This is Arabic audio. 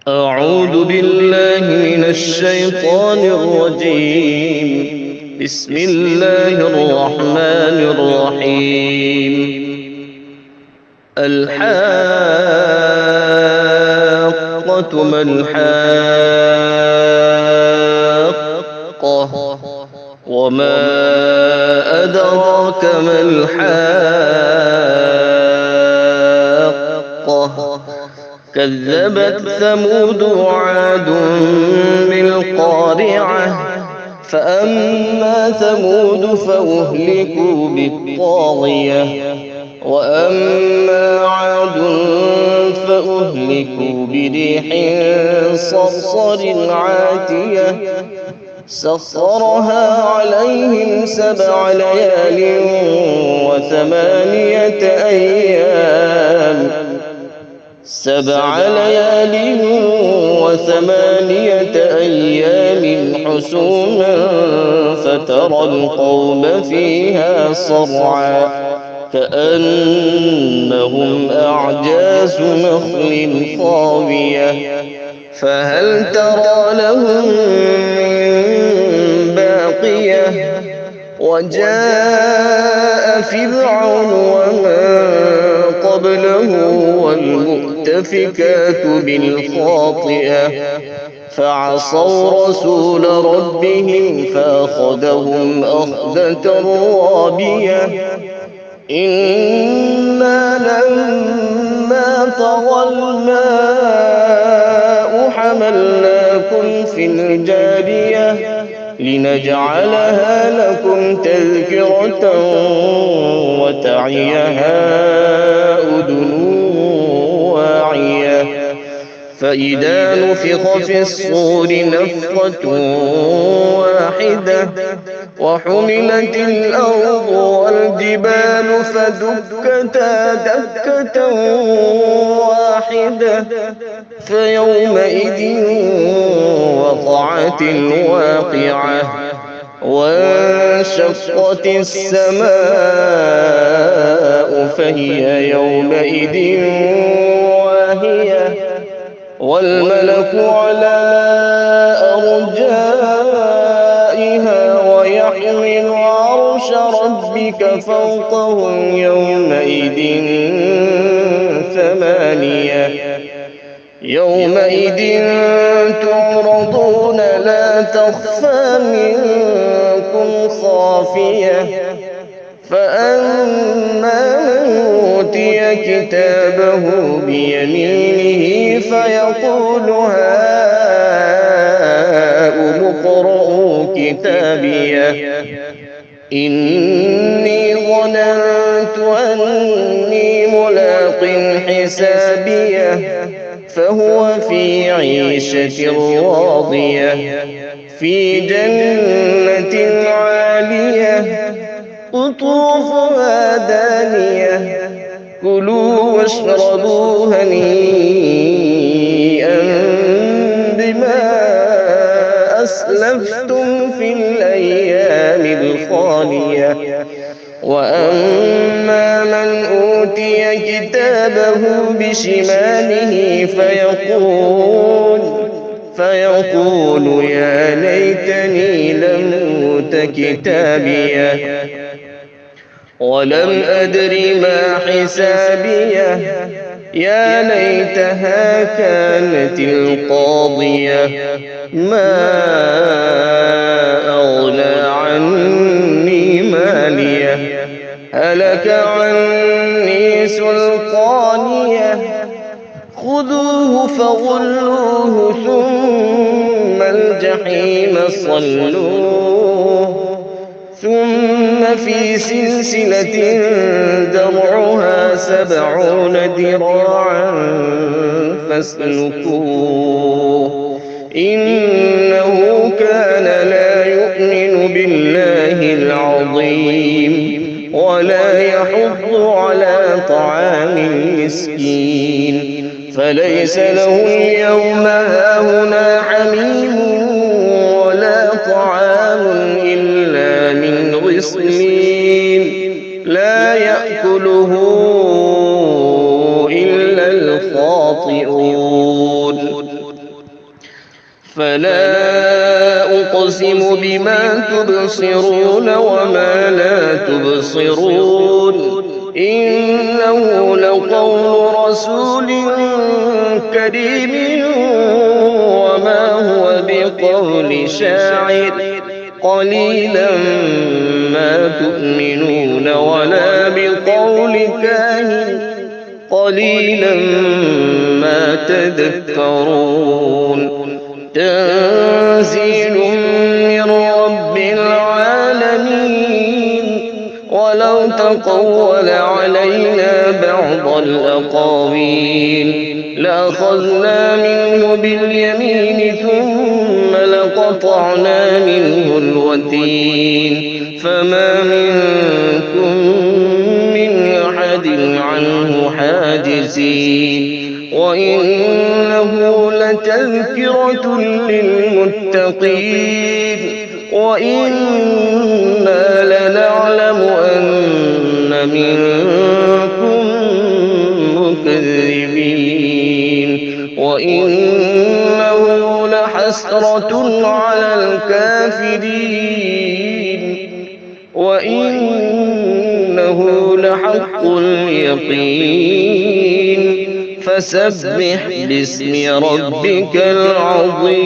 أعوذ بالله من الشيطان الرجيم. بسم الله الرحمن الرحيم. الحاقة ما الحاقة وما أدراك ما الحاقة كذبت ثمود وعاد بالقارعة فأما ثمود فأهلكوا بالطاغية وأما عاد فأهلكوا بريح صرصر عاتية سخرها عليهم 7 ليال و8 أيام 7 ليال و8 أيام حسوما فترى القوم فيها صرعا كأنهم أعجاز نخل خاوية فهل ترى لهم من باقية وجاء فرعون ومن قبله والمؤتفكات بالخاطئة فعصوا رسول ربهم فأخذهم أخذة رابية إنا لما طغى الماء حملناكم في الجارية لنجعلها لكم تذكرة وتعيها أذن واعية فإذا نفخ في الصور نفخة واحدة وحملت الأرض والجبال فدكتا دكة واحدة فيومئذ وقعت الواقعة وانشقت السماء فهي يومئذ واهية والملك على أرجائها ويحمل عرش ربك فوقهم يومئذ 8 يومئذ تعرضون لا تخفى منكم خافية فأما من أوتي كتابه بيمينه فيقول هاؤم اقرءوا كتابيه إني ظننت أني ملاق حسابيه فهو في عيشة راضية في جنة عالية قطوفها دانية كلوا واشربوا هنيئا بما أسلفتم في الأيام الخالية وأما من أوتي كتابه بشماله فيقول يا ليتني لم أوت كتابيه ولم أدر ما حسابيه يا ليتها كانت القاضية ما أغنى عني ماليه هلك عني سلطانيه خذوه فغلوه ثم الجحيم صلوه ثم في سلسلة درعها 70 ذراعا فاسلكوه إنه كان لا يؤمن بالله العظيم ولا يحض على طعام المسكين فليس له اليوم هاهنا حميم ولا طعام إلا من غسلين لا يأكله إلا الخاطئون فلا أقسم بما تبصرون وما لا تبصرون إنه لقول رسول كريم وما هو بقول شاعر قليلا ما تؤمنون ولا بقول كاهن قليلا ما تذكرون تنزيل من رب العالمين ولو تقول علينا بعض الأقاويل لأخذنا منه باليمين ثم لقطعنا منه الوتين فما منكم من أحد عنه حاجزين وإنه لتذكرة للمتقين وإنا لنعلم أن منكم مكذبين وإنه لحسرة على الكافرين وإنه لحق اليقين فسبح باسم ربك العظيم.